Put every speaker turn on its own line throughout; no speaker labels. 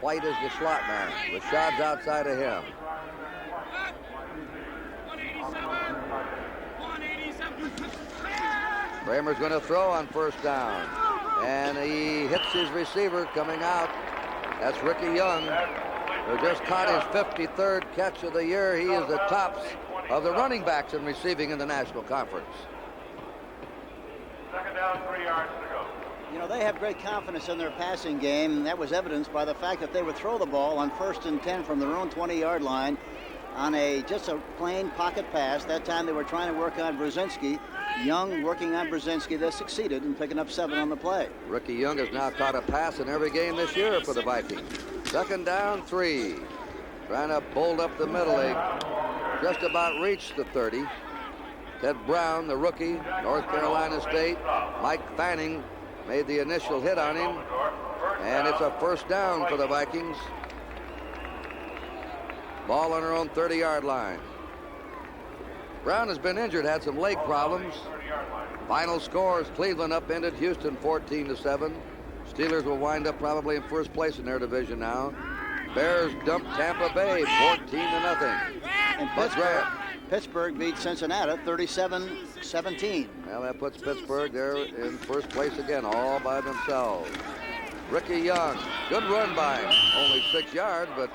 White is the slot man. Rashad's outside of him. Kramer's going to throw on first down. And he hits his receiver coming out. That's Ricky Young, who just caught his 53rd catch of the year. He is the tops of the running backs in receiving in the National Conference.
Second down, 3 yards to go.
You know, they have great confidence in their passing game, and that was evidenced by the fact that they would throw the ball on 1st and 10 from their own 20-yard line on just a plain pocket pass. That time they were trying to work on Brzezinski. Young working on Brzezinski. They succeeded in picking up 7 on the play.
Ricky Young has now caught a pass in every game this year for the Vikings. Second down, 3. Trying to bolt up the middle. They just about reached the 30. Ted Brown, the rookie, North Carolina State. Mike Fanning made the initial hit on him. And it's a first down for the Vikings. Ball on their own 30-yard line. Brown has been injured, had some leg problems. Final scores, Cleveland upended Houston 14-7. Steelers will wind up probably in first place in their division now. Bears dumped Tampa Bay 14-0.
And Pittsburgh beat Cincinnati 37-17.
Well, that puts Pittsburgh there in first place again, all by themselves. Ricky Young, good run by him. Only 6 yards, but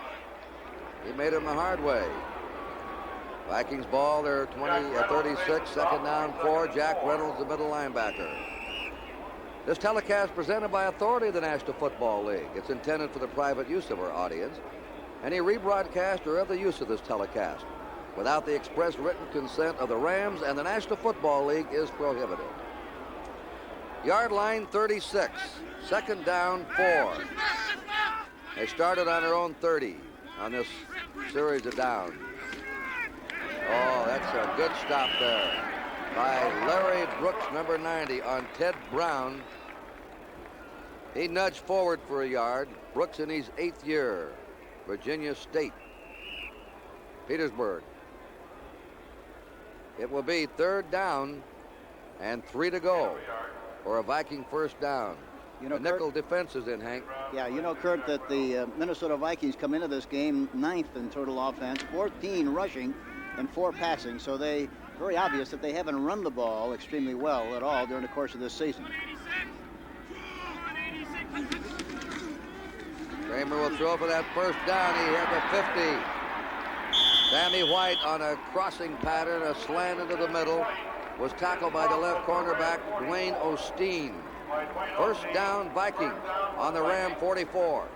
he made him the hard way. Vikings ball, they're 36, second down 4. Jack Reynolds, the middle linebacker. This telecast presented by authority of the National Football League. It's intended for the private use of our audience. Any rebroadcast or other use of this telecast without the express written consent of the Rams and the National Football League is prohibited. Yard line 36, second down 4. They started on their own 30 on this series of downs. Oh, that's a good stop there by Larry Brooks, number 90, on Ted Brown. He nudged forward for a yard. Brooks in his 8th year. Virginia State. Petersburg. It will be third down and 3 to go for a Viking first down.
You know,
the nickel defense is in, Hank.
Yeah, you know, Kurt, that the Minnesota Vikings come into this game 9th in total offense, 14 rushing and 4 passing. So very obvious that they haven't run the ball extremely well at all during the course of this season.
Kramer will throw for that first down. He had the 50. Sammy White on a crossing pattern, a slant into the middle, was tackled by the left cornerback, Dwayne Osteen. First down, Vikings on the Ram 44.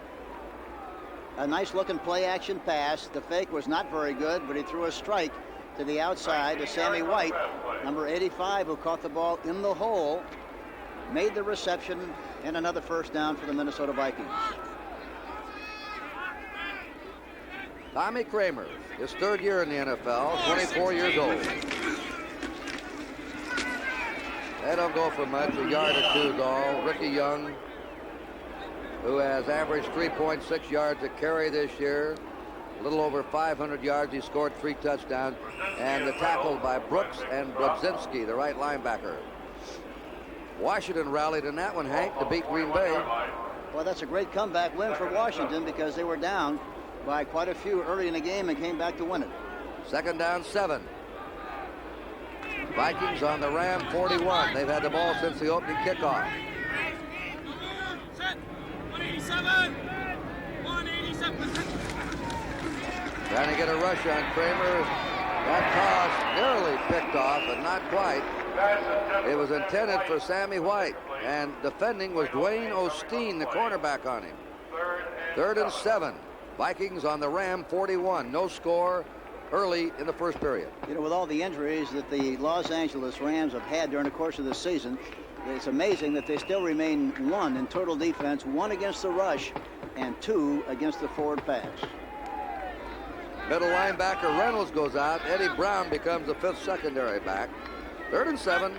A nice looking play action pass. The fake was not very good, but he threw a strike to the outside to Sammy White, number 85, who caught the ball in the hole, made the reception, and another first down for the Minnesota Vikings.
Tommy Kramer, his 3rd year in the NFL, 24 years old. They don't go for much, a yard or 2 is all. Ricky Young, who has averaged 3.6 yards a carry this year, a little over 500 yards. He scored 3 touchdowns, and the tackle by Brooks and Brzezinski, the right linebacker. Washington rallied in that one, Hank, to beat Green Bay.
Well, that's a great comeback win for Washington because they were down by quite a few early in the game and came back to win it.
Second down 7. Vikings on the Ram 41. They've had the ball since the opening kickoff. 187. Trying to get a rush on Kramer. That toss nearly picked off, but not quite. It was intended for Sammy White, and defending was Dwayne Osteen, the cornerback, on him. 3rd and 7. Vikings on the Ram 41. No score early in the first period.
You know, with all the injuries that the Los Angeles Rams have had during the course of this season, it's amazing that they still remain 1 in total defense, 1 against the rush, and 2 against the forward pass.
Middle linebacker Reynolds goes out. Eddie Brown becomes the 5th secondary back. 3rd and 7.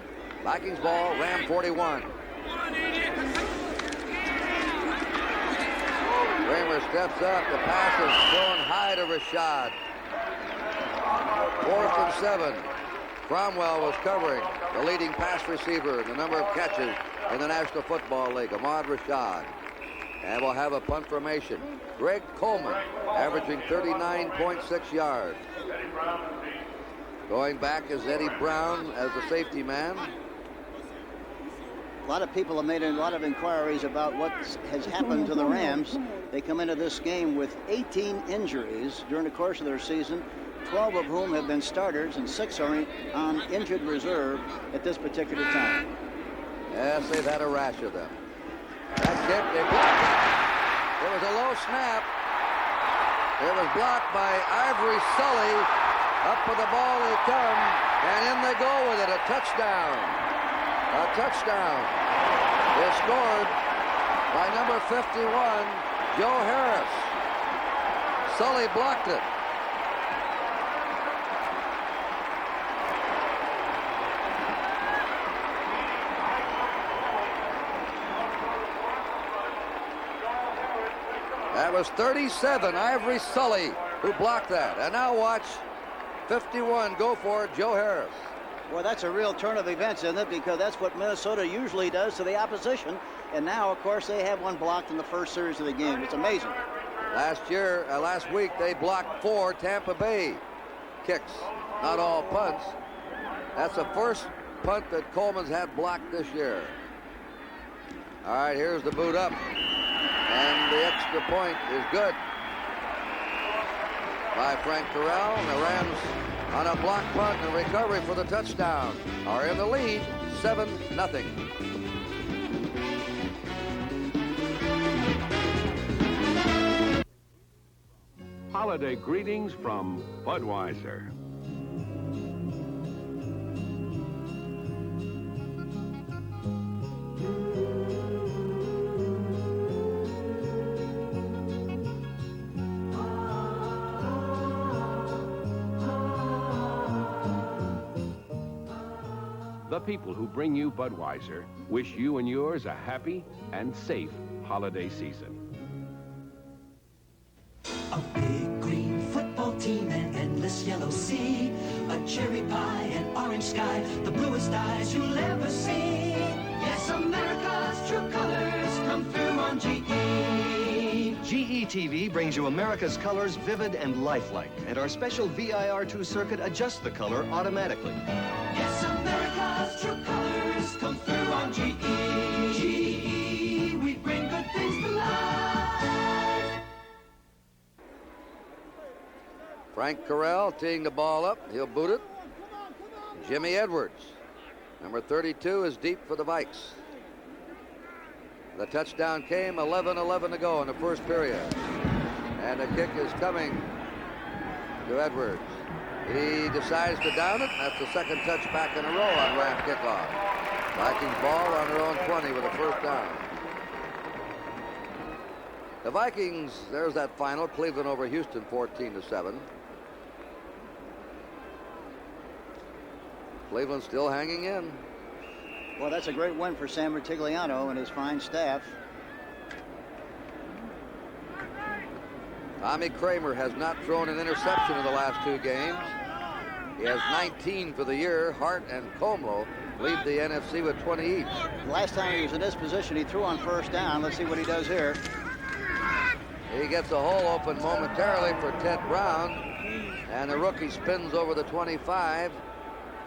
Vikings ball, Ram 41. Kramer steps up. The pass is thrown high to Rashad. 4th and 7. Cromwell was covering the leading pass receiver, the number of catches in the National Football League, Ahmad Rashad. And we'll have a punt formation. Greg Coleman, averaging 39.6 yards. Going back is Eddie Brown as the safety man.
A lot of people have made a lot of inquiries about what has happened to the Rams. They come into this game with 18 injuries during the course of their season, 12 of whom have been starters, and 6 are on injured reserve at this particular time.
Yes, they've had a rash of them. That kick, they blocked it. There was a low snap. It was blocked by Ivory Sully. Up with the ball they come, and in they go with it. A touchdown. A touchdown is scored by number 51, Joe Harris. Sully blocked it. That was 37, Ivory Sully, who blocked that. And now watch 51 go for it, Joe Harris.
Well, that's a real turn of events, isn't it? Because that's what Minnesota usually does to the opposition. And now, of course, they have one blocked in the first series of the game. It's amazing.
Last week, they blocked 4 Tampa Bay kicks, not all punts. That's the first punt that Coleman's had blocked this year. All right, here's the boot up. And the extra point is good by Frank Terrell. And the Rams, on a block punt and recovery for the touchdown, are in the lead, 7-0.
Holiday greetings from Budweiser. The people who bring you Budweiser wish you and yours a happy and safe holiday season.
A big green football team, an endless yellow sea, a cherry pie, an orange sky, the bluest eyes you'll ever see. Yes, America's true colors come through on GE.
GE TV brings you America's colors vivid and lifelike, and our special VIR2 circuit adjusts the color automatically.
Yes, America's true colors come through on GE. GE, we bring good things to life.
Frank Terrell teeing the ball up. He'll boot it. Jimmy Edwards, number 32, is deep for the Vikes. The touchdown came, 11:11 to go in the first period. And the kick is coming to Edwards. He decides to down it. That's the second touchback in a row on Ram kickoff. Vikings ball on their own 20 with a first down. The Vikings, there's that final. Cleveland over Houston, 14-7. Cleveland still hanging in.
Well, that's a great win for Sam Rutigliano and his fine staff.
Tommy Kramer has not thrown an interception in the last 2 games. He has 19 for the year. Hart and Comlo lead the NFC with 20 each.
Last time he was in this position, he threw on first down. Let's see what he does here.
He gets a hole open momentarily for Ted Brown. And the rookie spins over the 25.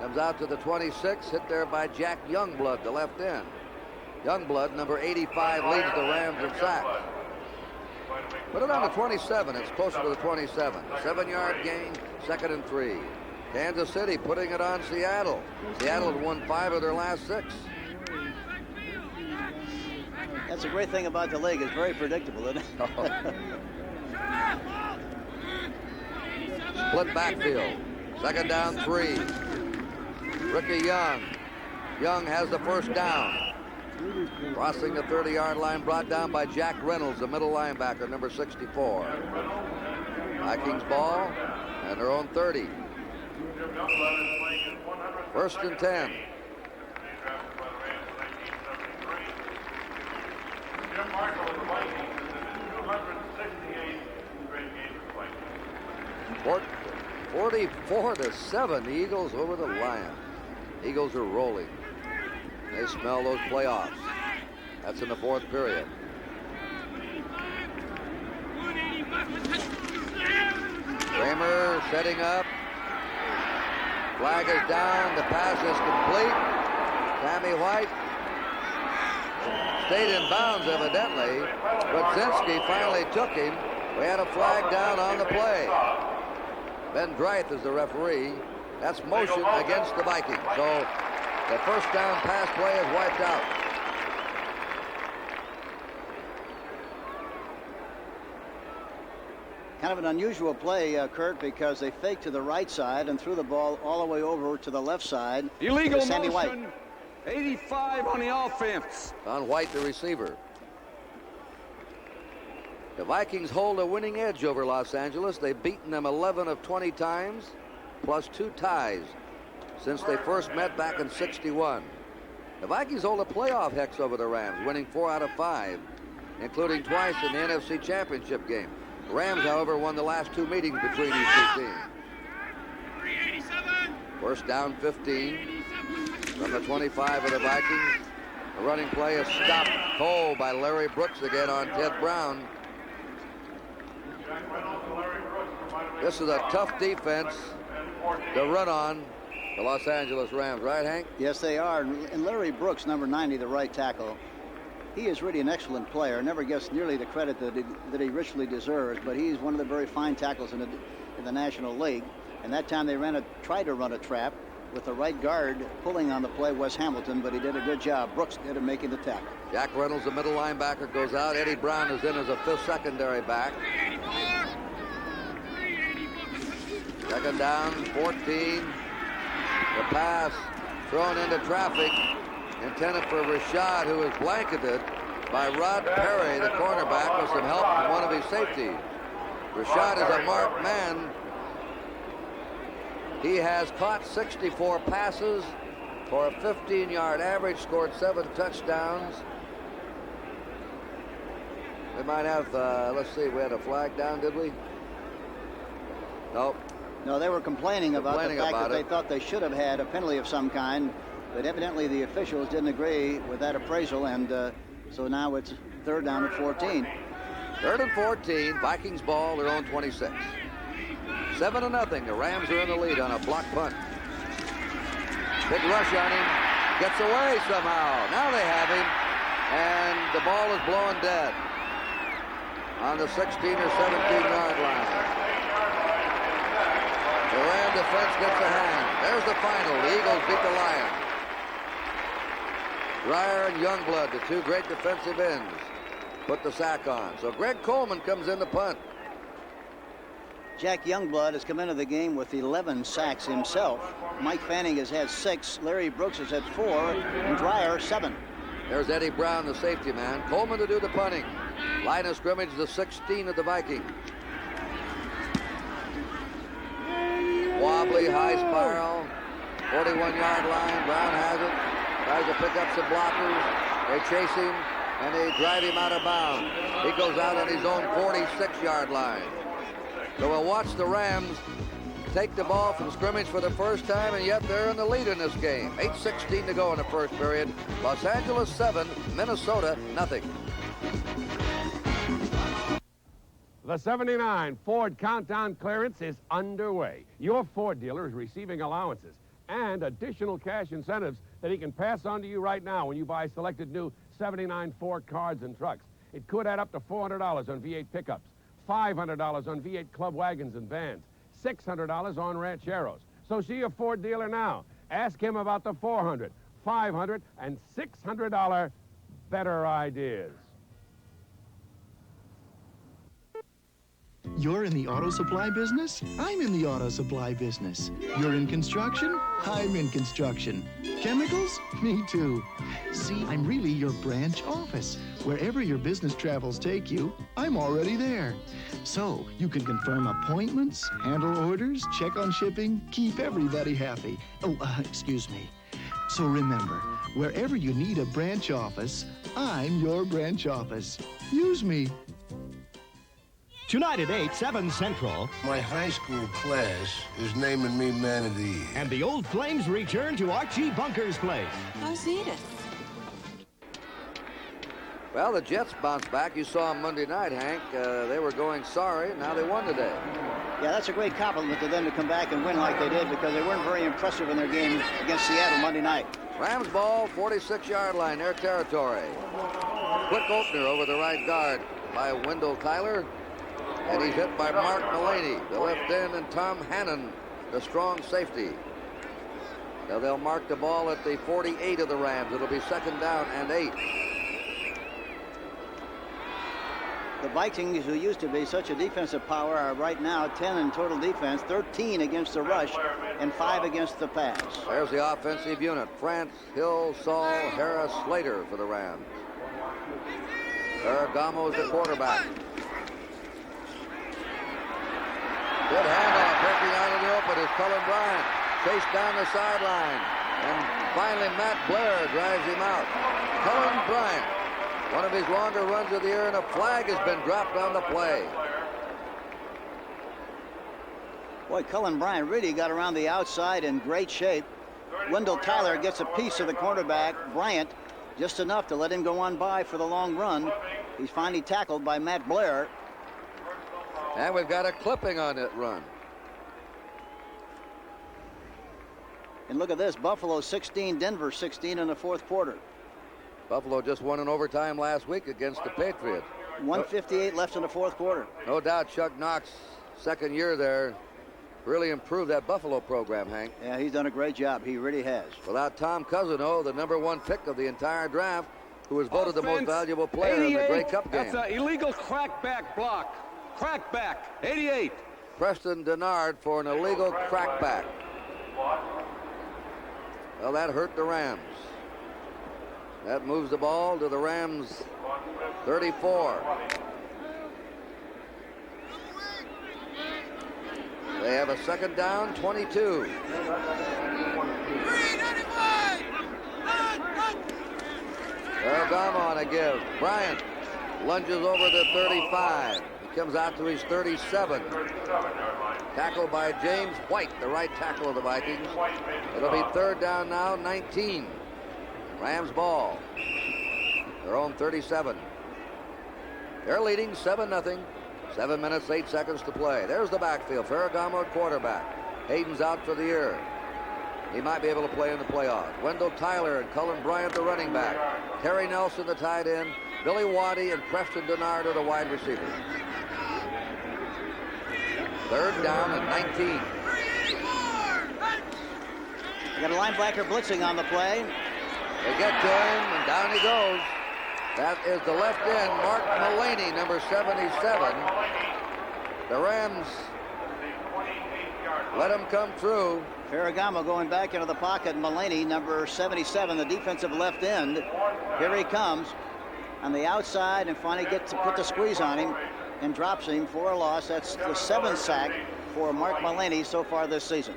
Comes out to the 26, hit there by Jack Youngblood, the left end. Youngblood, number 85, leads the Rams in sacks. Put it on the 27. It's closer to the 27. 7-yard gain, 2nd and 3. Kansas City putting it on Seattle. Seattle had won 5 of their last 6.
That's a great thing about the league. It's very predictable, isn't it?
Split backfield. 2nd down, 3. Ricky Young. Young has the first down. Crossing the 30-yard line, brought down by Jack Reynolds, the middle linebacker, number 64. Vikings ball, and their own 30. 1st and 10.
Jim Marshall of the Vikings is in 268 straight games for the Vikings. 44-7, the Eagles over the Lions.
Eagles are rolling. They smell those playoffs. That's in the 4th period. setting up. Flag is down. The pass is complete. Sammy White stayed in bounds, evidently. Brzezinski finally took him. We had a flag down on the play. Ben Dreith is the referee. That's motion against the Vikings. So the first down pass play is wiped out.
Kind of an unusual play, Kurt, because they faked to the right side and threw the ball all the way over to the left side.
Illegal
Sammy
motion.
White.
85 on the offense.
On White, the receiver. The Vikings hold a winning edge over Los Angeles. They've beaten them 11 of 20 times, plus 2 ties since they first met back in '61. The Vikings hold a playoff hex over the Rams, winning 4 out of 5, including twice in the NFC Championship game. The Rams, however, won the last 2 meetings between these two teams. First down 15 from the 25 of the Vikings. The running play is stopped cold by Larry Brooks again on Ted Brown. This is a tough defense to run on the Los Angeles Rams, right, Hank?
Yes, they are. And Larry Brooks, number 90, the right tackle, he is really an excellent player. Never gets nearly the credit that he richly deserves, but he's one of the very fine tackles in the National League. And that time they tried to run a trap with the right guard pulling on the play, Wes Hamilton, but he did a good job. Brooks did in making the tackle.
Jack Reynolds, the middle linebacker, goes out. Eddie Brown is in as a 5th secondary back. Second down, 14. The pass thrown into traffic, intended for Rashad, who is blanketed by Rod Perry, the cornerback, with some help from one of his safeties. Rashad is a marked man. He has caught 64 passes for a 15-yard average, scored 7 touchdowns. We might have, let's see, we had a flag down, did we? Nope.
No, they were complaining about the fact that they thought they should have had a penalty of some kind, but evidently the officials didn't agree with that appraisal, and so now it's 3rd down and 14.
3rd and 14, Vikings ball, their own 26. 7-0, the Rams are in the lead on a block punt. Big rush on him, gets away somehow. Now they have him, and the ball is blowing dead on the 16 or 17-yard line. The Ram defense gets a hand. There's the final. The Eagles beat the Lions. Dreyer and Youngblood, the 2 great defensive ends, put the sack on. So Greg Coleman comes in to punt.
Jack Youngblood has come into the game with 11 sacks himself. Mike Fanning has had 6. Larry Brooks has had 4. And Dreyer 7.
There's Eddie Brown, the safety man. Coleman to do the punting. Line of scrimmage, the 16 of the Vikings. Wobbly, high spiral, 41-yard line. Brown has it. Tries to pick up some blockers. They chase him, and they drive him out of bounds. He goes out on his own 46-yard line. So we'll watch the Rams take the ball from scrimmage for the first time, and yet they're in the lead in this game. 8:16 to go in the first period. Los Angeles 7, Minnesota nothing.
The 79 Ford Countdown clearance is underway. Your Ford dealer is receiving allowances and additional cash incentives that he can pass on to you right now when you buy selected new 79 Ford cars and trucks. It could add up to $400 on V8 pickups, $500 on V8 club wagons and vans, $600 on rancheros. So see your Ford dealer now. Ask him about the $400, $500, and $600 better ideas.
You're in the auto supply business? I'm in the auto supply business. You're in construction? I'm in construction. Chemicals? Me too. See, I'm really your branch office. Wherever your business travels take you, I'm already there. So you can confirm appointments, handle orders, check on shipping, keep everybody happy. Oh, excuse me. So remember, wherever you need a branch office, I'm your branch office. Use me.
Tonight at 8, 7 Central.
My high school class is naming me Man of the Year.
And the Old Flames return to Archie Bunker's place.
How's Edith?
Well, the Jets bounced back. You saw them Monday night, Hank. They were going sorry. Now they won today.
Yeah, that's a great compliment to them to come back and win like they did, because they weren't very impressive in their game against Seattle Monday night.
Rams ball, 46-yard line, their territory. Quick opener over the right guard by Wendell Tyler. And he's hit by Mark Mullaney, the left end, and Tom Hannon, the strong safety. Now they'll mark the ball at the 48 of the Rams. It'll be 2nd down and 8.
The Vikings, who used to be such a defensive power, are right now 10 in total defense, 13 against the rush, and 5 against the pass.
There's the offensive unit. France, Hill, Saul, Harris, Slater for the Rams. Ferragamo's the quarterback. Good handoff, breaking out in the open is Cullen Bryant. Chased down the sideline. And finally Matt Blair drives him out. Cullen Bryant, one of his longer runs of the year, and a flag has been dropped on the play.
Boy, Cullen Bryant really got around the outside in great shape. Wendell Tyler gets a piece of the cornerback, Bryant, just enough to let him go on by for the long run. He's finally tackled by Matt Blair.
And we've got a clipping on that run.
And look at this, Buffalo 16, Denver 16 in the 4th quarter.
Buffalo just won in overtime last week against the Patriots.
1:58 left in the 4th quarter.
No doubt Chuck Knox, second year there, really improved that Buffalo program, Hank.
Yeah, he's done a great job. He really has.
Without Tom Cousino, the #1 pick of the entire draft, who was voted the most valuable player in the Grey Cup game.
That's an illegal crackback block. Crackback, 88.
Preston Denard for an illegal crackback. Well, that hurt the Rams. That moves the ball to the Rams 34. They have a 2nd down, 22. Ferragamo on a give. Bryant lunges over the 35. He comes out to his 37. Tackled by James White, the right tackle of the Vikings. It'll be 3rd down now, 19. Rams ball. Their own 37. They're leading 7-0. 7 minutes, 8 seconds to play. There's the backfield. Ferragamo at quarterback. Hayden's out for the year. He might be able to play in the playoffs. Wendell Tyler and Cullen Bryant, the running back. Terry Nelson, the tight end. Billy Waddy and Preston Denard are the wide receivers. 3rd down and 19.
You got a linebacker blitzing on the play.
They get to him, and down he goes. That is the left end, Mark Mullaney, number 77. The Rams let him come through.
Ferragamo going back into the pocket. Mullaney, number 77, the defensive left end. Here he comes on the outside and finally gets to put the squeeze on him and drops him for a loss. That's the 7th sack for Mark Mullaney so far this season.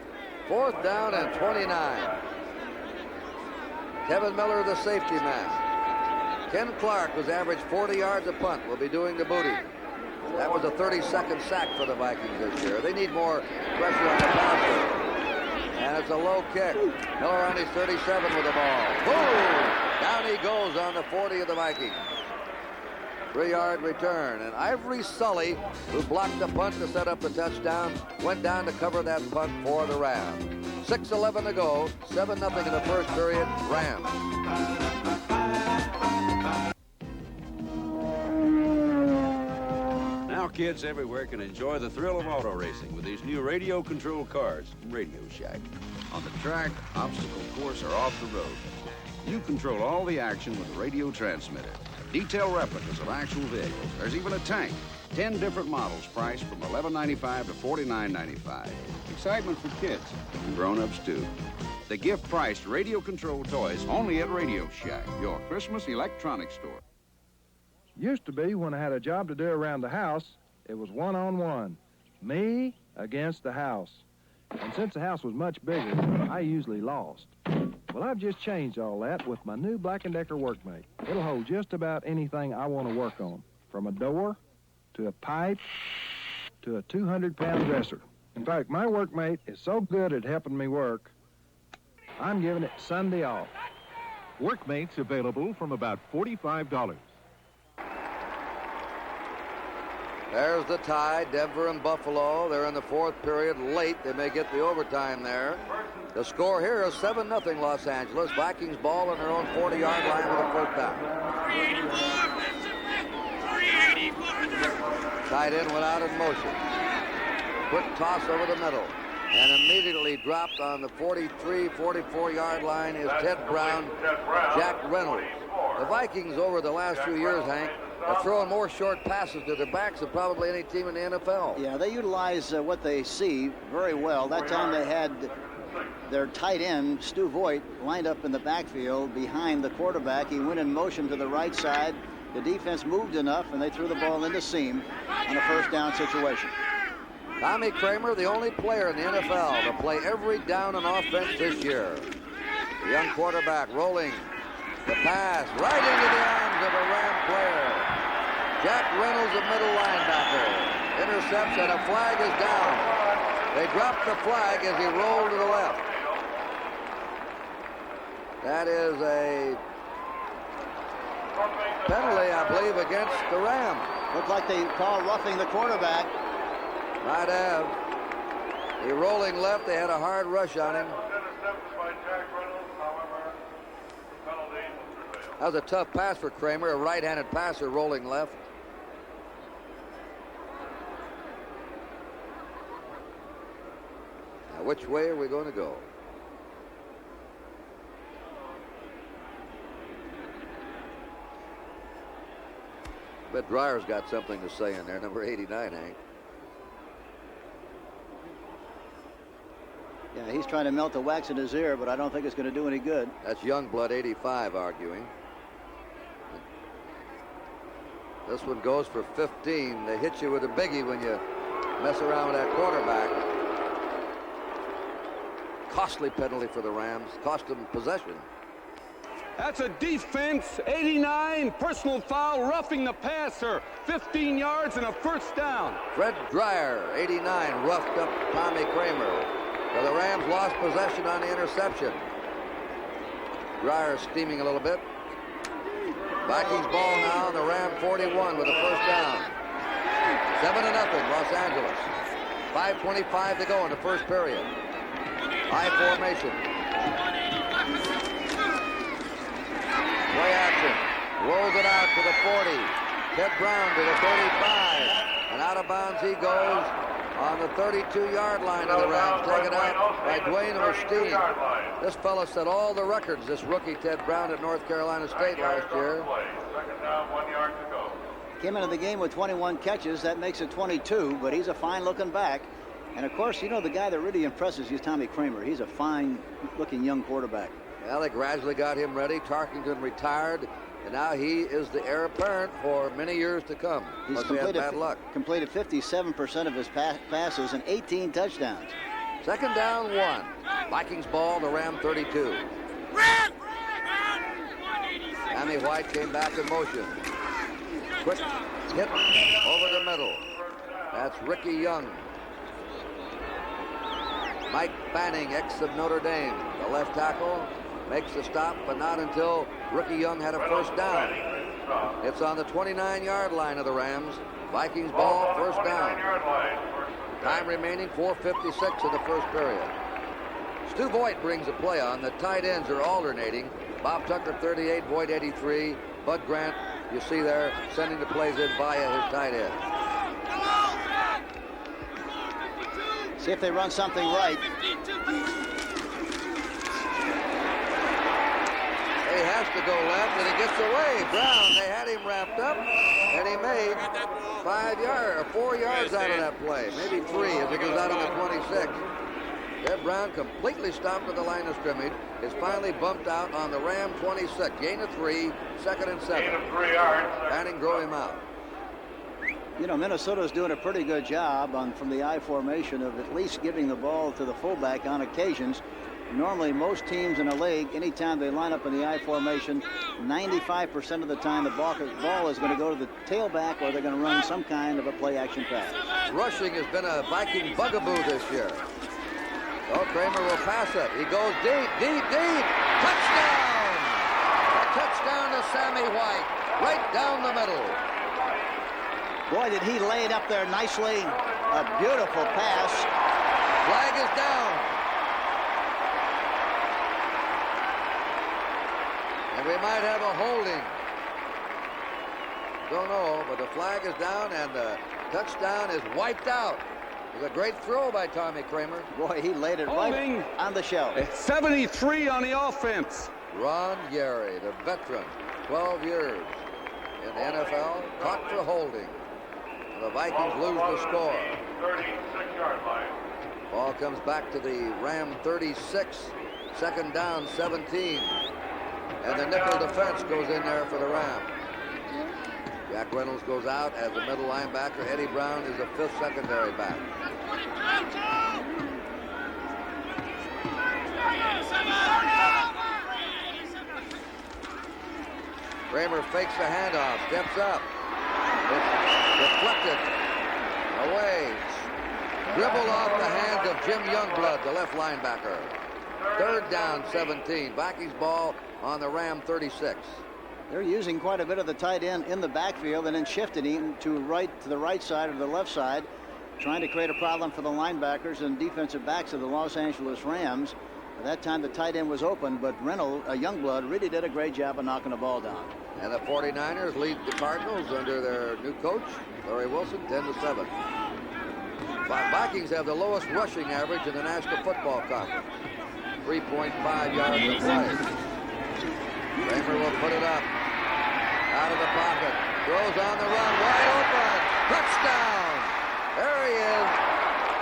4th down and 29. Kevin Miller, the safety man. Ken Clark was averaged 40 yards a punt. Will be doing the booty. That was a 32nd sack for the Vikings this year. They need more pressure on the passer. And it's a low kick. Miller on his 37 with the ball. Boom! Down he goes on the 40 of the Vikings. 3-yard return. And Ivory Sully, who blocked the punt to set up the touchdown, went down to cover that punt for the Rams. 6:11 to go. 7-0 in the first period. Rams.
Now kids everywhere can enjoy the thrill of auto racing with these new radio-controlled cars from Radio Shack. On the track, obstacle course, or off the road, you control all the action with a radio transmitter. Detailed replicas of actual vehicles. There's even a tank. 10 different models priced from $11.95 to $49.95. Excitement for kids and grown-ups too. The gift-priced radio-controlled toys only at Radio Shack, your Christmas electronics store.
Used to be when I had a job to do around the house, it was one-on-one. Me against the house. And since the house was much bigger, I usually lost. Well, I've just changed all that with my new Black & Decker Workmate. It'll hold just about anything I want to work on, from a door to a pipe to a 200-pound dresser. In fact, my Workmate is so good at helping me work, I'm giving it Sunday off.
Workmate's available from about $45.
There's the tie. Denver and Buffalo. They're in the fourth period late. They may get the overtime there. The score here is 7-0 Los Angeles. Vikings ball on their own 40-yard line with a first down. Tight end went out in motion. Quick toss over the middle. And immediately dropped on the 43, 44-yard line is Ted Brown, Jack Reynolds. The Vikings over the last few years, Hank, are throwing more short passes to their backs than probably any team in the NFL.
Yeah, they utilize what they see very well. That time they had their tight end, Stu Voigt, lined up in the backfield behind the quarterback. He went in motion to the right side. The defense moved enough, and they threw the ball into seam on a first down situation.
Tommy Kramer, the only player in the NFL to play every down on offense this year. The young quarterback rolling the pass right into the arms of a Ram player. Jack Reynolds, the middle linebacker. Intercepts and a flag is down. They dropped the flag as he rolled to the left. That is a penalty, I believe, against the Rams.
Looked like they called roughing the quarterback.
Might have. He rolling left. They had a hard rush on him. That was a tough pass for Kramer, a right-handed passer rolling left. Now, which way are we going to go? I bet Dreyer's got something to say in there, number 89, Hank.
Yeah, he's trying to melt the wax in his ear, but I don't think it's going to do any good.
That's Youngblood 85 arguing. This one goes for 15. They hit you with a biggie when you mess around with that quarterback. Costly penalty for the Rams. Cost them possession.
That's a defense. 89, personal foul, roughing the passer. 15 yards and a first down.
Fred Dreyer, 89, roughed up Tommy Kramer. So the Rams lost possession on the interception. Dreyer steaming a little bit. Vikings ball now on the Ram 41 with a first down. 7-0 Los Angeles. 5:25 to go in the first period. High formation. Play action. Rolls it out to the 40. Ted Brown to the 35. And out of bounds he goes on the 32-yard line of the Rams. Taken out by Dwayne Osteen. This fella set all the records, this rookie Ted Brown at North Carolina State last year.
Second down, 1 yard to go.
Came into the game with 21 catches. That makes it 22, but he's a fine-looking back. And, of course, you know, the guy that really impresses you is Tommy Kramer. He's a fine-looking young quarterback.
Well, they gradually got him ready. Tarkington retired, and now he is the heir apparent for many years to come.
He's
completed bad luck.
Completed 57% of his passes and 18 touchdowns.
Second down, 1. Vikings ball, the Ram 32. Sammy White came back in motion. Quick hit over the middle. That's Ricky Young. Mike Fanning, ex of Notre Dame, the left tackle, makes the stop, but not until Ricky Young had a first down. It's on the 29-yard line of the Rams. Vikings ball, first down. Time remaining, 4:56 in the first period. Stu Voigt brings the play on. The tight ends are alternating. Bob Tucker, 38, Voigt, 83. Bud Grant, you see there, sending the plays in via his tight end.
See if they run something right.
He has to go left, and he gets away. Brown, they had him wrapped up, and he made 4 yards out of that play. Maybe 3 as he goes out of the 26. Ted Brown completely stopped at the line of scrimmage. Is finally bumped out on the Ram 26. Gain of 3, 2nd and 7.
Gain of 3 yards.
Fanning drove him out.
You know, Minnesota's doing a pretty good job from the I formation of at least giving the ball to the fullback on occasions. Normally, most teams in the league, anytime they line up in the I formation, 95% of the time the ball is going to go to the tailback, or they're going to run some kind of a play-action pass.
Rushing has been a Viking bugaboo this year. So Kramer will pass it. He goes deep, deep, deep. Touchdown! A touchdown to Sammy White, right down the middle.
Boy, did he lay it up there nicely. A beautiful pass.
Flag is down. And we might have a holding. Don't know, but the flag is down and the touchdown is wiped out. It was a great throw by Tommy Kramer.
Boy, he laid it right on the shelf.
73 on the offense.
Ron Yeri, the veteran, 12 years in the NFL, caught for holding. The Vikings lose the score.
36-yard line.
Ball comes back to the Ram 36. Second down, 17. And the nickel defense goes in there for the Ram. Jack Reynolds goes out as the middle linebacker. Eddie Brown is the fifth secondary back. Kramer fakes the handoff, steps up. It's deflected away. Dribbled off the hands of Jim Youngblood, the left linebacker. Third down, 17. Vikings ball on the Ram 36.
They're using quite a bit of the tight end in the backfield and then shifting him to the right side or the left side, trying to create a problem for the linebackers and defensive backs of the Los Angeles Rams. At that time, the tight end was open, but Reynolds, Youngblood, really did a great job of knocking the ball down.
And the 49ers lead the Cardinals under their new coach, Larry Wilson, 10-7. Vikings have the lowest rushing average in the National Football Conference. 3.5 yards a play. Kramer will put it up. Out of the pocket. Throws on the run. Wide open. Touchdown. There he is.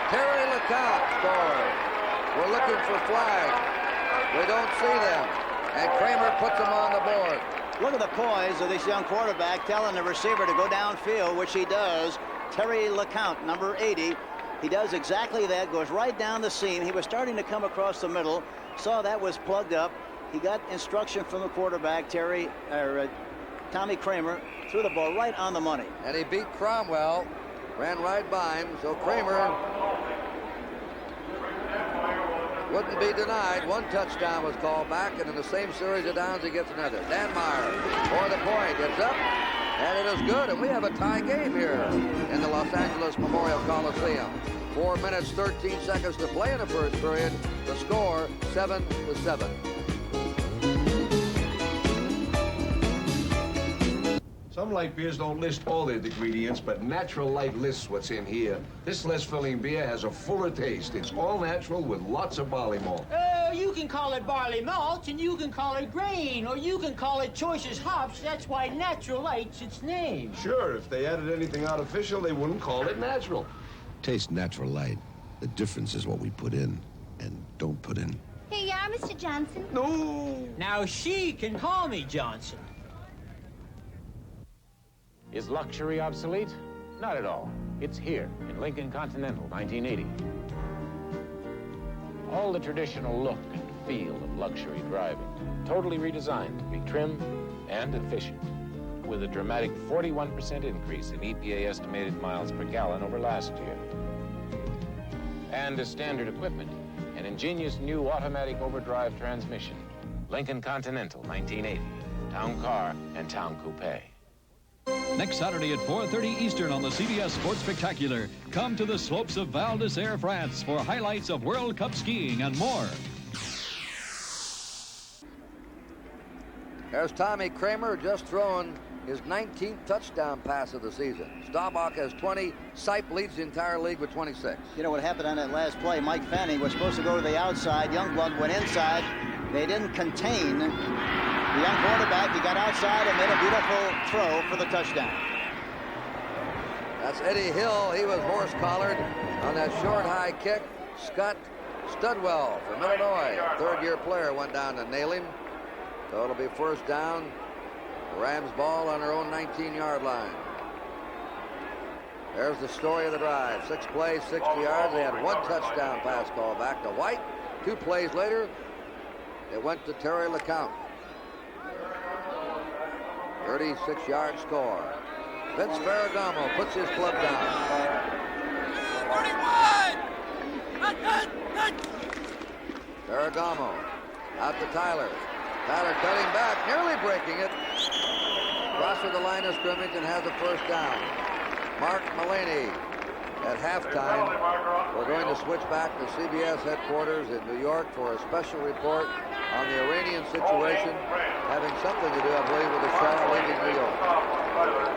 Terry LeCoq scores. We're looking for flags. We don't see them. And Kramer puts them on the board.
Look at the poise of this young quarterback telling the receiver to go downfield, which he does. Terry LeCoq, number 80. He does exactly that, goes right down the seam. He was starting to come across the middle, saw that was plugged up. He got instruction from the quarterback, Tommy Kramer, threw the ball right on the money.
And he beat Cromwell, ran right by him, so Kramer wouldn't be denied. One touchdown was called back, and in the same series of downs, he gets another. Dan Meyer for the point. It's up, and it is good, and we have a tie game here in the Los Angeles Memorial Coliseum. 4 minutes, 13 seconds to play in the first period. The score, 7-7.
Some light beers don't list all their ingredients, but Natural Light lists what's in here. This less filling beer has a fuller taste. It's all natural with lots of barley malt.
Oh, you can call it barley malt, and you can call it grain, or you can call it choicest hops. That's why Natural Light's its name.
Sure, if they added anything artificial, they wouldn't call it natural.
Taste Natural Light. The difference is what we put in and don't put in.
Here you are, Mr. Johnson.
No!
Now she can call me Johnson.
Is luxury obsolete? Not at all. It's here in Lincoln Continental 1980. All the traditional look and feel of luxury driving, totally redesigned to be trim and efficient, with a dramatic 41% increase in EPA estimated miles per gallon over last year. And as standard equipment, an ingenious new automatic overdrive transmission. Lincoln Continental 1980, town car and town coupe.
Next Saturday at 4:30 Eastern on the CBS Sports Spectacular. Come to the slopes of Val d'Isère, France for highlights of World Cup skiing and more.
There's Tommy Kramer just throwing his 19th touchdown pass of the season. Staubach has 20. Sipe leads the entire league with 26.
You know what happened on that last play? Mike Fanning was supposed to go to the outside. Youngblood went inside. They didn't contain the young quarterback. He got outside and made a beautiful throw for the touchdown.
That's Eddie Hill. He was horse-collared on that short high kick. Scott Studwell from Illinois, third-year player, went down to nail him. So it'll be first down. Rams ball on their own 19-yard line. There's the story of the drive. 6 plays, 60 yards. They had 1 touchdown pass call back to White. 2 plays later, it went to Terry LeCoq. 36-yard score. Vince Ferragamo puts his club down. 41! Ferragamo out to Tyler. Tyler cutting back, nearly breaking it. Crosses the line of scrimmage and has a first down. Mark Mullaney. At halftime, we're going to switch back to CBS headquarters in New York for a special report on the Iranian situation, having something to do, I believe, with the Shah leaving New York.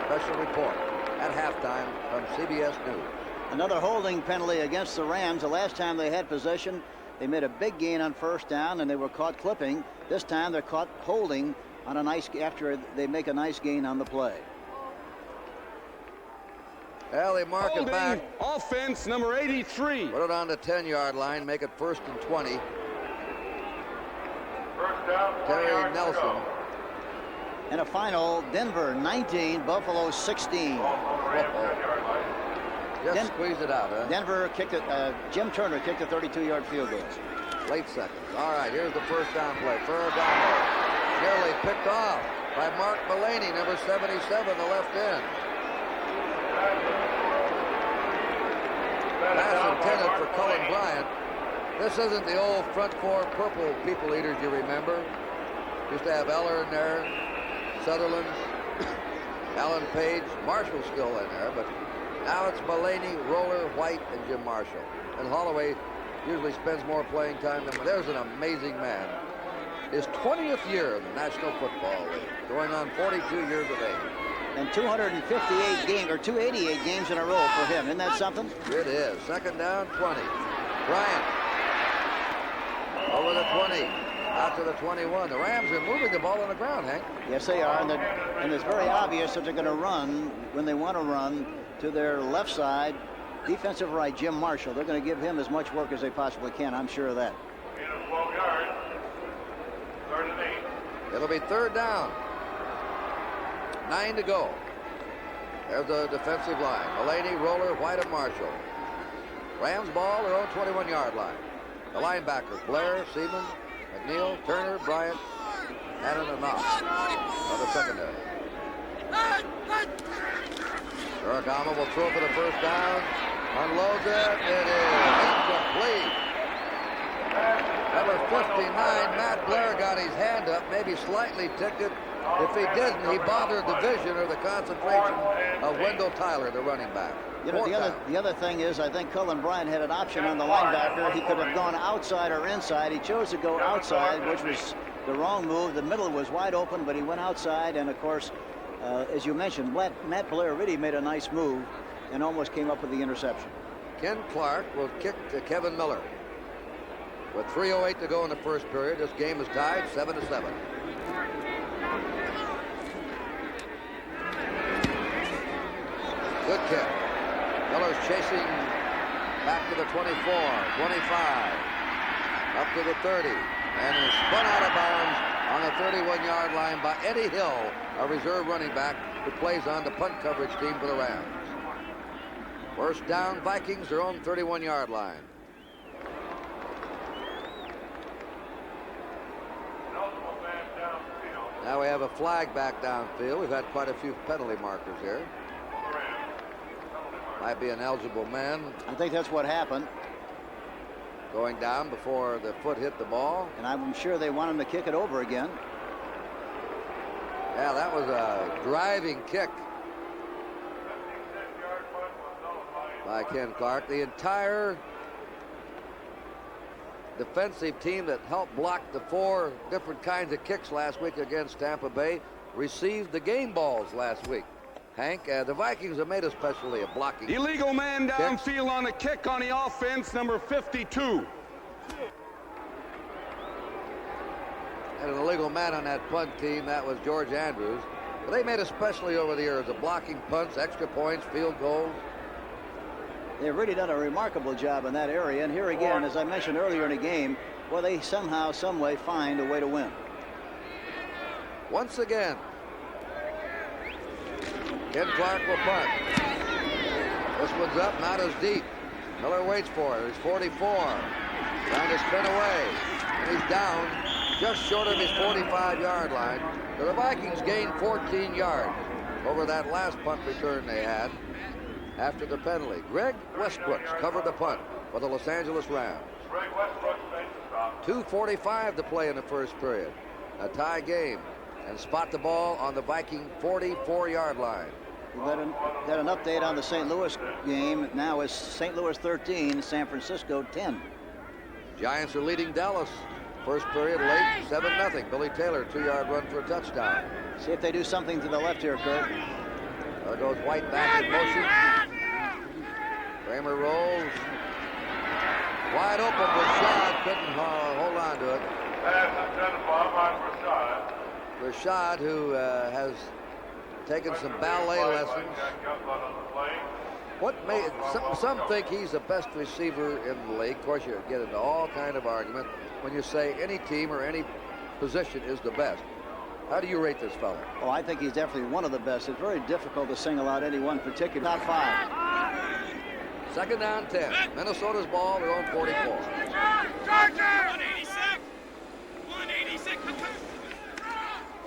Special report at halftime from CBS News.
Another holding penalty against the Rams. The last time they had possession, they made a big gain on first down, and they were caught clipping. This time they're caught holding on after they make a nice gain on the play.
Well, they mark it back.
Offense number 83.
Put it on the 10-yard line. Make it 1st and 20.
First down, 20
Terry
yards to
Nelson.
go.
And a final, Denver 19, Buffalo 16.
Just squeezed it out, huh?
Denver kicked it. Jim Turner kicked a 32-yard field goal.
Late seconds. All right, here's the first down play. Ferragamo. Nearly picked off by Mark Mullaney, number 77, the left end. Pass intended for Cullen Bryant. This isn't the old front four purple people eaters you remember. Used to have Eller in there, Sutherland, Alan Page, Marshall still in there, but now it's Mullaney, Roller, White, and Jim Marshall. And Holloway usually spends more playing time than. There's an amazing man. His 20th year in the National Football League, going on 42 years of age.
And 258 games, or 288 games in a row for him. Isn't that something?
It is. Second down, 20. Bryant. Over the 20. Out to the 21. The Rams are moving the ball on the ground, Hank.
Yes, they are. And it's very obvious that they're going to run when they want to run to their left side. Defensive right, Jim Marshall. They're going to give him as much work as they possibly can. I'm sure of that.
12 yards. 3rd and 8.
It'll be 3rd down. 9 to go. There's the defensive line. Mullaney, Roller, White, and Marshall. Rams ball their own 21-yard line. The linebackers, Blair, Seaman, McNeil, Turner, Bryant, and a knock on the secondary. Ferragamo will throw for the first down. Unloads it. It is incomplete. Number 59, Matt Blair, got his hand up, maybe slightly ticked it. If he didn't, he bothered the vision or the concentration of Wendell Tyler, the running back.
You know, the other thing is, I think Cullen Bryant had an option on the linebacker. He could have gone outside or inside. He chose to go outside, which was the wrong move. The middle was wide open, but he went outside. And, of course, as you mentioned, Matt Blair really made a nice move and almost came up with the interception.
Ken Clark will kick to Kevin Miller. With 3:08 to go in the first period, this game is tied 7-7. Good kick. Miller's chasing back to the 24, 25, up to the 30, and is spun out of bounds on the 31-yard line by Eddie Hill, a reserve running back who plays on the punt coverage team for the Rams. First down, Vikings, their own 31-yard line. Now we have a flag back downfield. We've had quite a few penalty markers here. Might be an eligible man.
I think that's what happened.
Going down before the foot hit the ball.
And I'm sure they want him to kick it over again.
Yeah, that was a driving kick by Ken Clark. The entire defensive team that helped block the 4 different kinds of kicks last week against Tampa Bay received the game balls last week. Hank, the Vikings have made a specialty of blocking.
Illegal man downfield on the kick on the offense, number 52.
And an illegal man on that punt team, that was George Andrews. But they made a specialty over the years of blocking punts, extra points, field goals.
They've really done a remarkable job in that area. And here again, as I mentioned earlier in the game, well, they somehow, some way find a way to win.
Once again, Ken Clark will punt. This one's up, not as deep. Miller waits for it. He's 44. Trying to spin away. And he's down just short of his 45-yard line. So the Vikings gained 14 yards over that last punt return they had after the penalty. Greg Westbrooks covered the punt for the Los Angeles Rams. 2:45 to play in the first period. A tie game. And spot the ball on the Viking 44-yard line.
Got an update on the St. Louis game. Now it's St. Louis 13, San Francisco 10.
Giants are leading Dallas. First period late, 7-0. Billy Taylor, 2-yard run for a touchdown.
See if they do something to the left here, Kurt.
There goes White back in motion. Kramer rolls. Wide open. Rashad couldn't hold on to it. Rashad, who has taken some ballet lessons. What made some think he's the best receiver in the league. Of course, you get into all kind of argument when you say any team or any position is the best. How do you rate this fella?
Oh, I think he's definitely one of the best. It's very difficult to single out any one particular. Top 5.
Second down, 10. Minnesota's ball, their own 44.
186.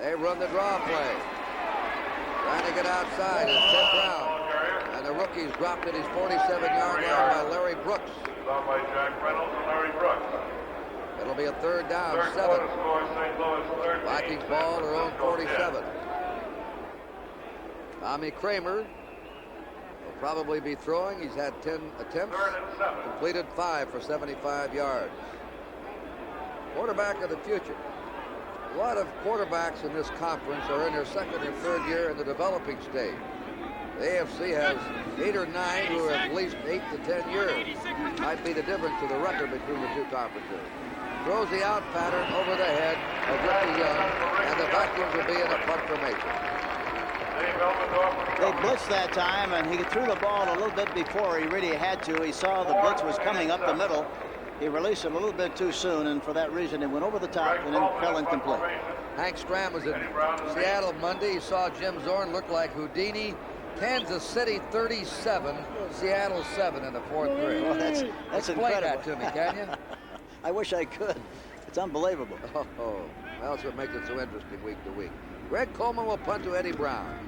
They run the draw play. Trying to get outside. It's Ted Brown. And the rookie's dropped at his 47-yard line by Larry Brooks.
By Jack Reynolds and Larry Brooks.
It'll be a third down, 7. Vikings ball, their own 47. Tommy Kramer will probably be throwing. He's had 10 attempts, completed 5 for 75 yards. Quarterback of the future. A lot of quarterbacks in this conference are in their second or third year in the developing stage. The AFC has 8 or 9 who are at least 8 to 10 years. Might be the difference to the record between the two conferences. Throws the out pattern over the head of Ricky Young, and the Vikings will be in a punt formation.
They blitzed that time, and he threw the ball a little bit before he really had to. He saw the blitz was coming up the middle. He released it a little bit too soon, and for that reason, it went over the top and then fell incomplete.
Hank Stram was in Seattle Monday. He saw Jim Zorn look like Houdini. Kansas City 37, Seattle 7 in the fourth period.
Well, that's
Explain
incredible.
that to me, can you?
I wish I could. It's unbelievable.
Oh, well, that's what makes it so interesting week to week. Greg Coleman will punt to Eddie Brown.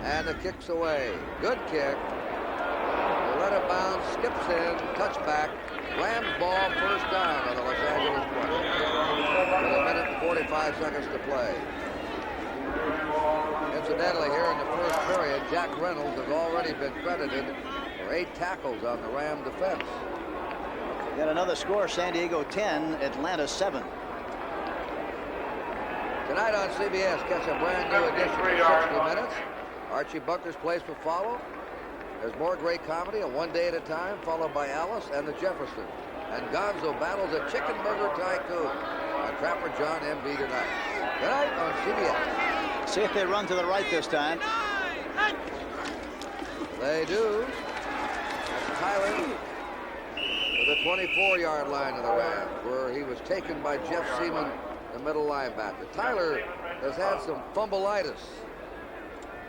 And the kick's away. Good kick. They let it bounce, skips in, touchback. Rams ball, first down on the Los Angeles 20. With a minute and 45 seconds to play. Incidentally, here in the first period, Jack Reynolds has already been credited for 8 tackles on the Ram defense.
Got another score, San Diego 10, Atlanta 7.
Tonight on CBS, catch a brand new edition of 60 Minutes. Archie Bunker's Place will follow. There's more great comedy, A One Day at a Time, followed by Alice and the Jeffersons. And Gonzo battles a chicken burger tycoon on Trapper John M.B. tonight. Tonight on CBS.
See if they run to the right this time.
They do. That's Tyler to the 24-yard line of the Rams, where he was taken by Jeff Seaman, the middle linebacker. Tyler has had some fumbleitis,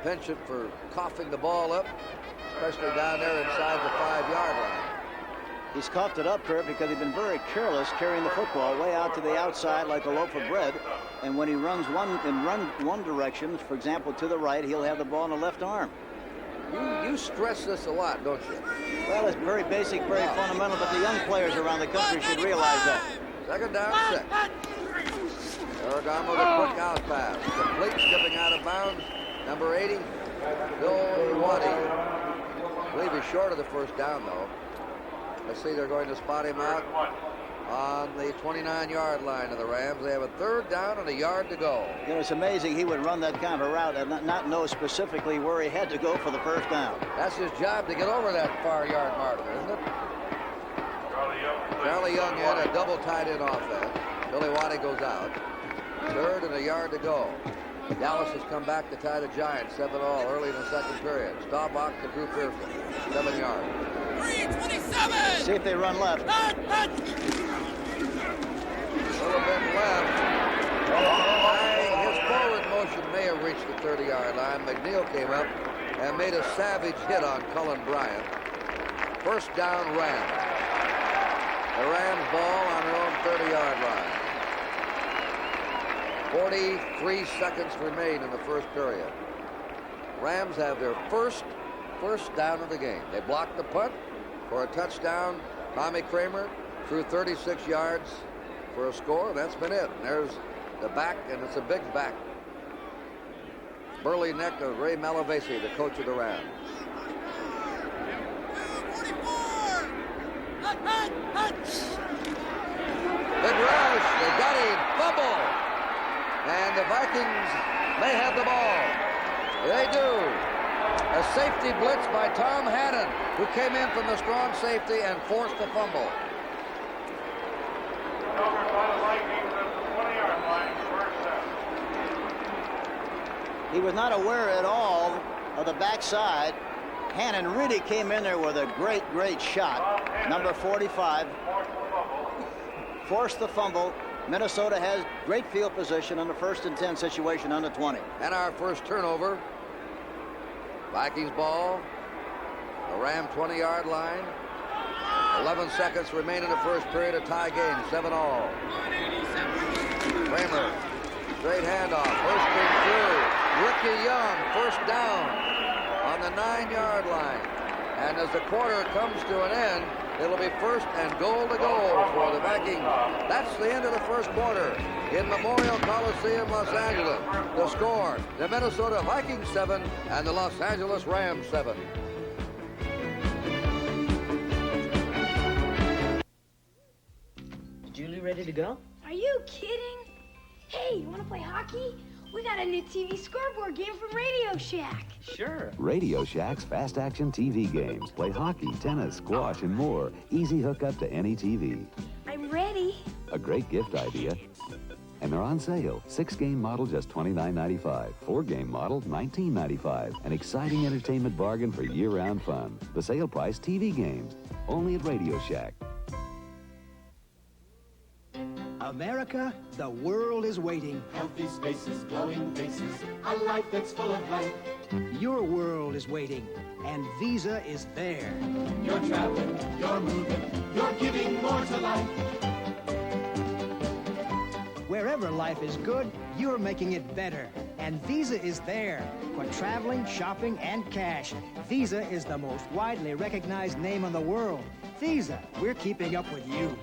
penchant for coughing the ball up, especially down there inside the 5-yard line.
He's coughed it up, Kurt, because he's been very careless carrying the football way out to the outside like a loaf of bread. And when he runs one direction, for example, to the right, he'll have the ball in the left arm.
You stress this a lot, don't you?
Well, it's very basic, very fundamental, but the young players around the country should realize that.
Second down, 6. Aragon with a quick out pass. Complete, skipping out of bounds. Number 80, Bill Waddy. I believe he's short of the first down, though. Let's see, they're going to spot him out on the 29-yard line of the Rams. They have a third down and a yard to go.
You know, it's amazing he would run that kind of a route and not know specifically where he had to go for the first down.
That's his job, to get over that far yard marker, isn't it? Charlie Young in a double tight end offense. Billy Waddy goes out. Third and a yard to go. Dallas has come back to tie the Giants 7-all early in the second period. Staubach to Drew Pearson, 7 yards.
327.
See if they run left.
A little bit left. His forward motion may have reached the 30-yard line. McNeil came up and made a savage hit on Cullen Bryant. First down, Rams. The Rams ball on their own 30-yard line. 43 seconds remain in the first period. Rams have their first down of the game. They blocked the punt for a touchdown. Tommy Kramer threw 36 yards for a score. That's been it. And there's the back, and it's a big back. burly neck of Ray Malavasi, the coach of the Rams. Big rush, they got him, fumble. And the Vikings may have the ball. They do. A safety blitz by Tom Hannon, who came in from the strong safety and forced the fumble.
Covered by the Vikings at the 20-yard line, first down.
He was not aware at all of the backside. Hannon really came in there with a great shot. Number 45. Forced the fumble. Minnesota has great field position on the 1st and 10 situation on the 20.
And our first turnover. Vikings ball. The Ram 20-yard line. 11 seconds remain in the first period. A tie game, 7-all. Kramer, straight handoff. First thing through. Ricky Young, first down on the 9-yard line. And as the quarter comes to an end, it'll be first and goal to go for the Vikings. That's the end of the first quarter in Memorial Coliseum, Los Angeles. The score, the Minnesota Vikings 7 and the Los Angeles Rams 7.
Julie ready to go?
Are you kidding? Hey, you want to play hockey? We got a new TV scoreboard game from Radio Shack.
Sure.
Radio Shack's fast action TV games. Play hockey, tennis, squash, and more. Easy hookup to any TV.
I'm ready.
A great gift idea. And they're on sale. 6-game model just $29.95. 4-game model $19.95. An exciting entertainment bargain for year-round fun. The sale price TV games. Only at Radio Shack.
America, the world is waiting.
Healthy spaces, glowing faces, a life that's full of life.
Your world is waiting, and Visa is there.
You're traveling, you're moving, you're giving more to life.
Wherever life is good, you're making it better. And Visa is there for traveling, shopping, and cash. Visa is the most widely recognized name in the world. Visa, we're keeping up with you.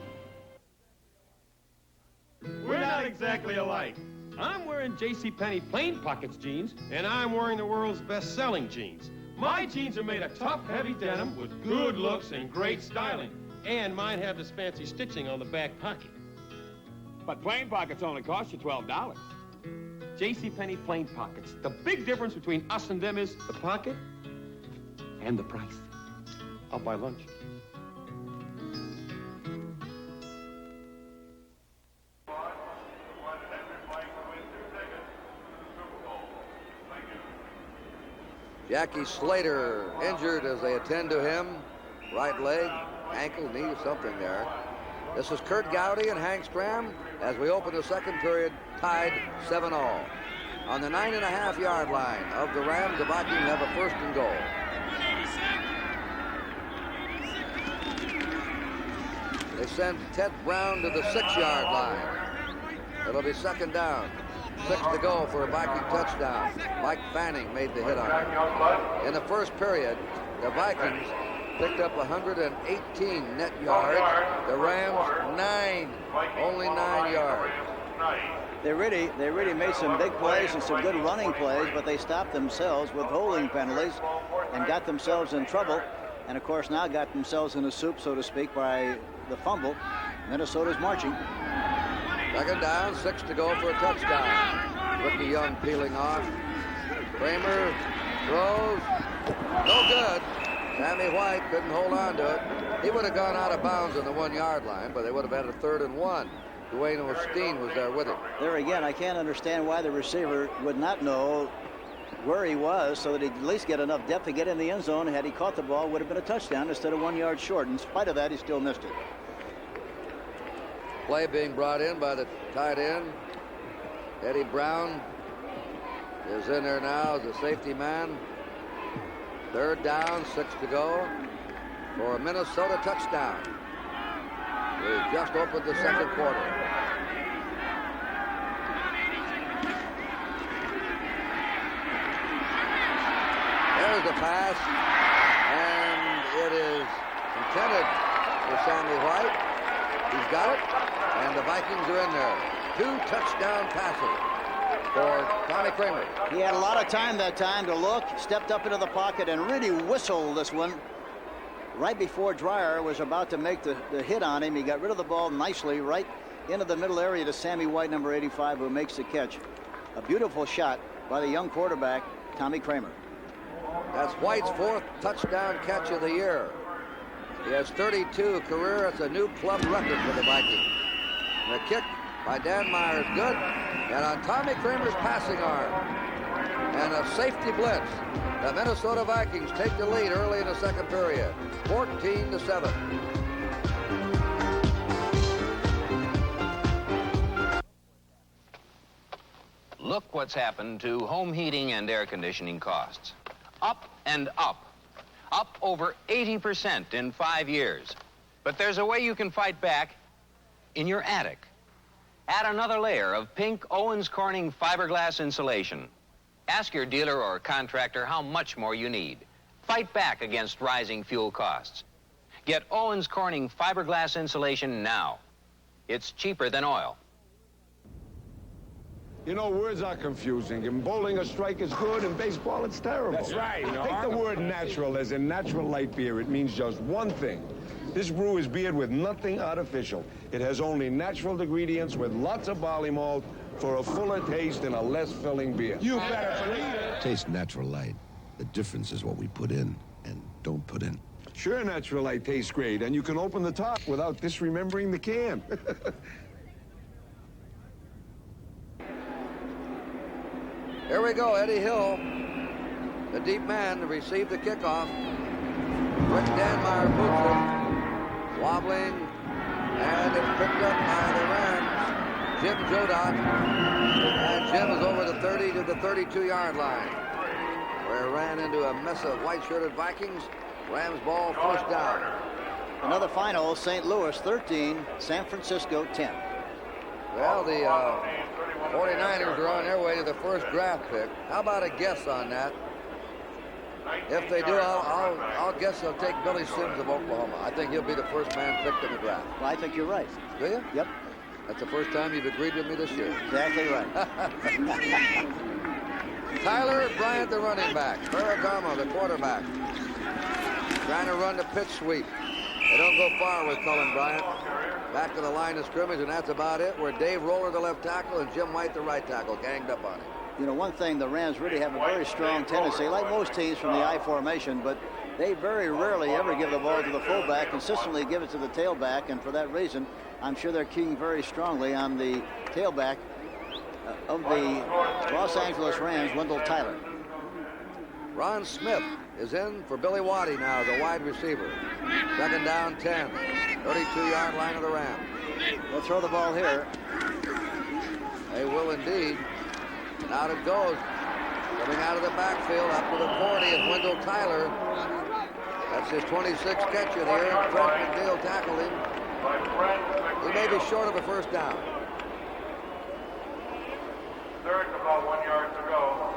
We're not exactly alike. I'm wearing JCPenney Plain Pockets jeans, and I'm wearing the world's best-selling jeans. My jeans are made of tough, heavy denim with good looks and great styling. And mine have this fancy stitching on the back pocket. But Plain Pockets only cost you $12. JCPenney Plain Pockets. The big difference between us and them is the pocket and the price. I'll buy lunch.
Jackie Slater injured as they attend to him. Right leg, ankle, knee, something there. This is Kurt Gowdy and Hank Stram as we open the second period, tied 7-all. On the 9.5-yard line of the Rams, the Vikings have a first and goal. They send Ted Brown to the 6-yard line. It'll be second down. 6 to go for a Viking touchdown. Mike Fanning made the hit on it. In the first period, the Vikings picked up 118 net yards. The Rams 9, only 9 yards.
They really made some big plays and some good running plays, but they stopped themselves with holding penalties and got themselves in trouble. And of course now got themselves in the soup, so to speak, by the fumble. Minnesota's marching.
Second down, 6 to go for a touchdown. Ricky Young peeling off. Kramer throws. No good. Sammy White couldn't hold on to it. He would have gone out of bounds on the 1-yard line, but they would have had a 3rd and 1. Dwayne Osteen was there with him.
There again, I can't understand why the receiver would not know where he was so that he'd at least get enough depth to get in the end zone. Had he caught the ball, it would have been a touchdown instead of 1 yard short. In spite of that, he still missed it.
Play being brought in by the tight end. Eddie Brown is in there now as a safety man. 3rd down, 6 to go for a Minnesota touchdown. We just opened the second quarter. There's the pass, and it is intended for Sammy White. He's got it, and the Vikings are in there. 2 touchdown passes. for Tommy Kramer.
He had a lot of time that time to look, stepped up into the pocket, and really whistled this one. Right before Dreyer was about to make the hit on him, he got rid of the ball nicely right into the middle area to Sammy White, number 85, who makes the catch. A beautiful shot by the young quarterback, Tommy Kramer.
That's White's 4th touchdown catch of the year. He has 32 career. It's a new club record for the Vikings. The kick by Dan Meyer is good. And on Tommy Kramer's passing arm and a safety blitz, the Minnesota Vikings take the lead early in the second period, 14-7.
Look what's happened to home heating and air conditioning costs. Up and up. Up over 80% in 5 years. But there's a way you can fight back in your attic. Add another layer of pink Owens Corning fiberglass insulation. Ask your dealer or contractor how much more you need. Fight back against rising fuel costs. Get Owens Corning fiberglass insulation now. It's cheaper than oil.
You know, words are confusing. In bowling, a strike is good. In baseball, it's terrible.
That's right.
Take the word natural as in natural light beer. It means just one thing. This brew is beer with nothing artificial. It has only natural ingredients with lots of barley malt for a fuller taste and a less filling beer.
You better believe it.
Taste natural light. The difference is what we put in and don't put in.
Sure, natural light tastes great, and you can open the top without disremembering the can.
Here we go, Eddie Hill, the deep man, to receive the kickoff. Rick Danmeyer boots it, wobbling, and it's picked up by the Rams. Jim Jodot, and Jim is over the 30 to the 32-yard line, where it ran into a mess of white-shirted Vikings. Rams ball, first down.
Another final, St. Louis 13, San Francisco 10.
Well, the 49ers are on their way to the first draft pick. How about a guess on that? If they do, I'll guess they'll take Billy Sims of Oklahoma. I think he'll be the first man picked in the draft.
Well, I think you're right.
Do you?
Yep.
That's the first time you've agreed with me this year.
Exactly right.
Tyler Bryant, the running back. Ferragamo, the quarterback. Trying to run the pitch sweep. They don't go far with Cullen Bryant. Back to the line of scrimmage, and that's about it, where Dave Roller, the left tackle, and Jim White, the right tackle, ganged up on him.
You know, one thing, the Rams really have a very strong tendency, like most teams from the I formation, but they very rarely ever give the ball to the fullback, consistently give it to the tailback, and for that reason, I'm sure they're keying very strongly on the tailback of the Los Angeles Rams, Wendell Tyler.
Ron Smith is in for Billy Waddy now, the wide receiver. Second down, 10. 32-yard line of the Rams.
They'll throw the ball here.
They will indeed. And out it goes. Coming out of the backfield up to the 40 is Wendell Tyler. That's his 26th catch of the year. Fred McNeil tackled him. He may be short of a first down.
Third, about 1 yard to go.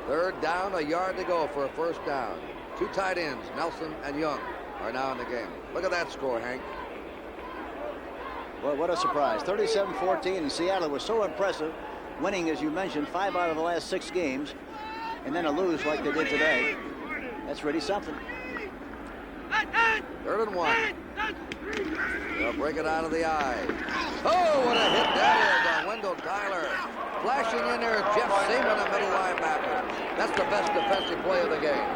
Third down, a yard to go for a first down. Two tight ends, Nelson and Young, are now in the game. Look at that score, Hank.
Well, what a surprise. 37-14, and Seattle was so impressive, winning, as you mentioned, 5 out of the last 6 games, and then a lose like they did today. That's really something.
3rd and 1. They'll break it out of the eye. Oh, what a hit that is on Wendell Tyler. Flashing in there is Jeff Seaman, a middle linebacker. That's the best defensive play of the game.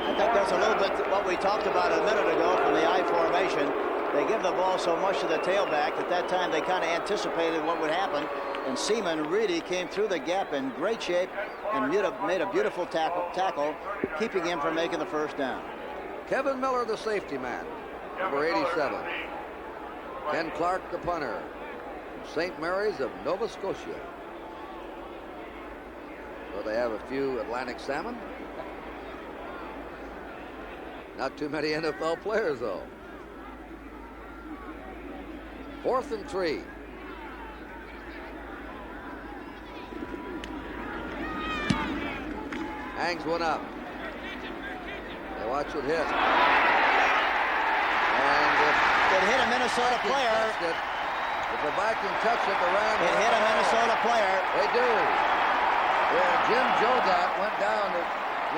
I think that's a little bit what we talked about a minute ago from the I formation. They give the ball so much to the tailback. At that time, they kind of anticipated what would happen. And Seaman really came through the gap in great shape and made a beautiful tackle, keeping him from making the first down.
Kevin Miller, the safety man, number 87. Ken Clark, the punter. St. Mary's of Nova Scotia. So they have a few Atlantic salmon. Not too many NFL players, though. 4th and 3. Hangs one up. They watch it hit. And
it hit a Minnesota player.
If the Vikings touch it, the Rams...
It hit a Minnesota player.
They do. Yeah, Jim Jodat went down to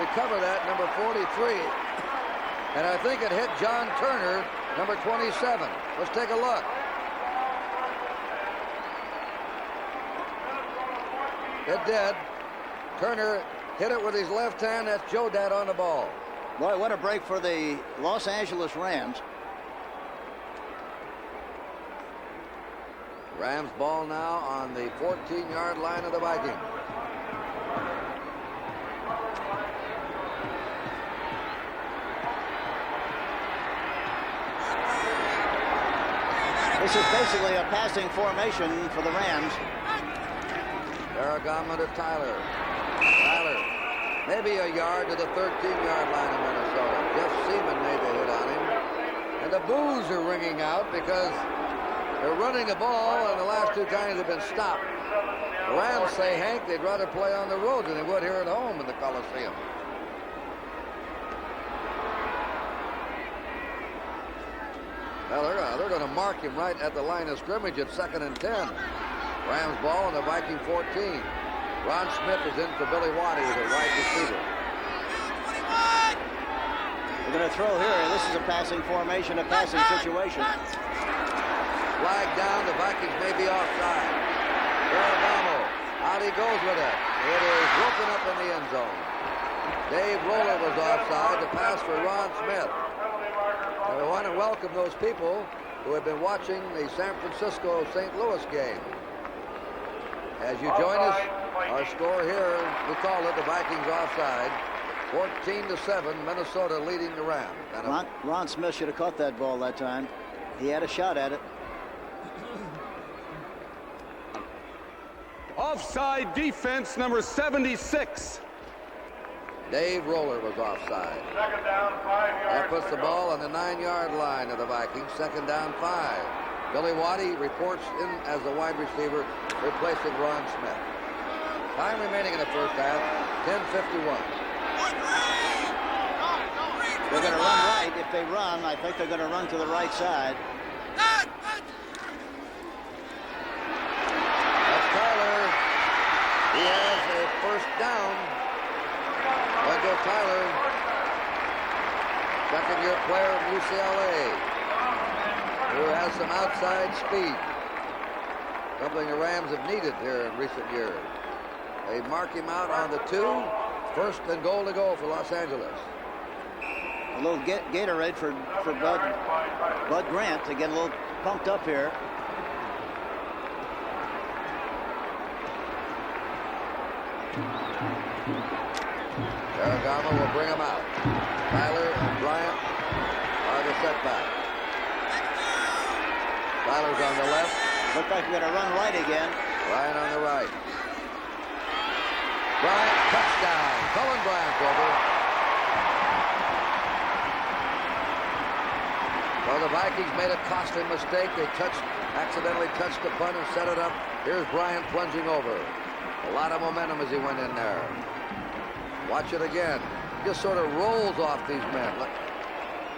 recover that, number 43. And I think it hit John Turner, number 27. Let's take a look. It did. Turner hit it with his left hand. That's Jodat on the ball.
Boy, what a break for the Los Angeles Rams.
Rams ball now on the 14-yard line of the Vikings.
This is basically a passing formation for the Rams.
Aragama to Tyler. Tyler, maybe a yard to the 13-yard line of Minnesota. Jeff Seaman made the hit on him. And the boos are ringing out because they're running the ball, and the last two times they've been stopped. The Rams say, Hank, they'd rather play on the road than they would here at home in the Coliseum. Well, they're going to mark him right at the line of scrimmage at 2nd and 10. Rams ball on the Viking 14. Ron Smith is in for Billy Waddy, the wide receiver.
They're going to throw here. This is a passing formation, a passing situation.
Flag down. The Vikings may be offside. Ferragamo. Out he goes with it. It is broken up in the end zone. Dave Roller was offside. The pass for Ron Smith. And we want to welcome those people who have been watching the San Francisco-St. Louis game. As you join us, our score here, we call it the Vikings offside. 14-7, Minnesota leading the Rams.
Ron Smith should have caught that ball that time. He had a shot at it.
Offside defense, number 76.
Dave Roller was offside.
Second down, 5 yards.
That puts the ball on the 9-yard line of the Vikings. 2nd down, 5. Billy Waddy reports in as the wide receiver, replacing Ron Smith. Time remaining in the first half, 10:51.
They're going to run right. If they run, I think they're going to run to the right side.
That's Tyler. He has a first down. Wendell Tyler, second-year player from UCLA, who has some outside speed, something the Rams have needed here in recent years. They mark him out on the 2. 1st and goal to go for Los Angeles.
A little Gatorade for Bud Grant to get a little pumped up here.
Aragama will bring him out. Tyler and Bryant are the setback. Tyler's on the left.
Looks like we're going to run right again.
Bryant on the right. Bryant, touchdown. Cullen Bryant over. Well, the Vikings made a costly mistake. They accidentally touched the punt and set it up. Here's Bryant plunging over. A lot of momentum as he went in there. Watch it again. Just sort of rolls off these men.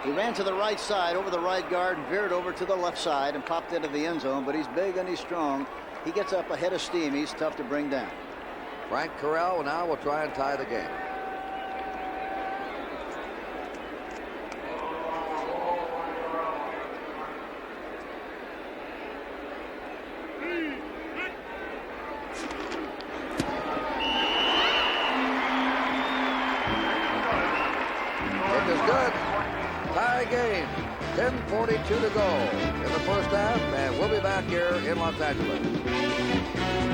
He ran to the right side, over the right guard, and veered over to the left side and popped into the end zone, but he's big and he's strong. He gets up ahead of steam. He's tough to bring down.
Frank Carell now will try and tie the game. Is good. Tie game. 10:42 to go in the first half, and we'll be back here in Los Angeles.